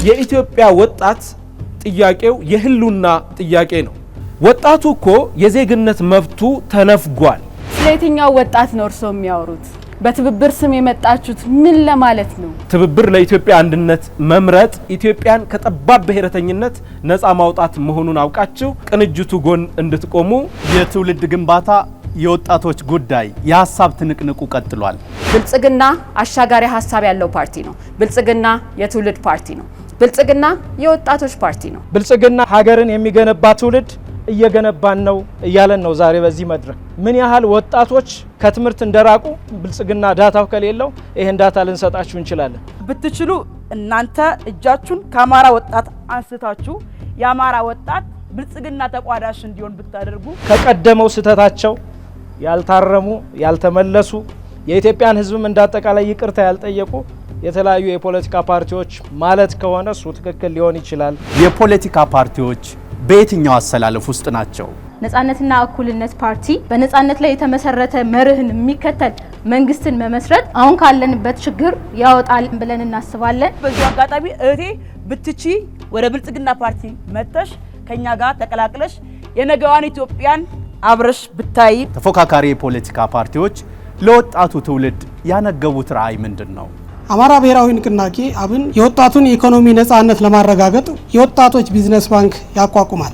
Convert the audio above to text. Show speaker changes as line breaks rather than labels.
የኢትዮጵያ ወጣት ጥያቄው የህልውና ጥያቄ ነው። ወጣቱ እኮ የዜግነት መብቱ ተነፍጓል።
ስለየትኛው ወጣት ነው እርሶ የሚያወሩት? በትብብር ስም የመጣችሁት ምን ለማለት ነው?
ትብብር ለኢትዮጵያ አንድነት መምረጥ ኢትዮጵያን ከጠባብ ብሔረተኝነት ነፃ ማውጣት መሆኑን አውቃችሁ ቅንጅቱ ጎን እንድትቆሙ።
የትውልድ ግንባታ የወጣቶች ጉዳይ የሐሳብ ትንቅንቁ ቀጥሏል።
ብልጽግና አሻጋሪ ሐሳብ ያለው ፓርቲ ነው። ብልጽግና የትውልድ ፓርቲ ነው። ብልጽግና የወጣቶች ፓርቲ ነው።
ብልጽግና ሀገርን የሚገነባ ትውልድ እየገነባን ነው እያለን ነው። ዛሬ በዚህ መድረክ ምን ያህል ወጣቶች ከትምህርት እንደራቁ ብልጽግና ዳታው ከሌለው ይሄን ዳታ ልንሰጣችሁ እንችላለን።
ብትችሉ እናንተ እጃችሁን ከአማራ ወጣት አንስታችሁ የአማራ ወጣት ብልጽግና ተቋዳሽ እንዲሆን ብታደርጉ
ከቀደመው ስተታቸው ያልታረሙ ያልተመለሱ የኢትዮጵያን ሕዝብም እንዳጠቃላይ ይቅርታ ያልጠየቁ የተለያዩ የፖለቲካ ፓርቲዎች ማለት ከሆነ እሱ ትክክል ሊሆን ይችላል።
የፖለቲካ ፓርቲዎች በየትኛው አሰላለፍ ውስጥ ናቸው?
ነጻነትና እኩልነት ፓርቲ በነጻነት ላይ የተመሰረተ መርህን የሚከተል መንግስትን መመስረት አሁን ካለንበት ችግር ያወጣል ብለን እናስባለን።
በዚህ አጋጣሚ እህቴ ብትቺ ወደ ብልጽግና ፓርቲ መጥተሽ ከኛ ጋር ተቀላቅለሽ የነገዋን ኢትዮጵያን አብረሽ ብታይ።
ተፎካካሪ የፖለቲካ ፓርቲዎች ለወጣቱ ትውልድ ያነገቡት ራዕይ ምንድነው?
አማራ ብሔራዊ ንቅናቄ አብን የወጣቱን የኢኮኖሚ ነጻነት ለማረጋገጥ የወጣቶች ቢዝነስ ባንክ ያቋቁማል።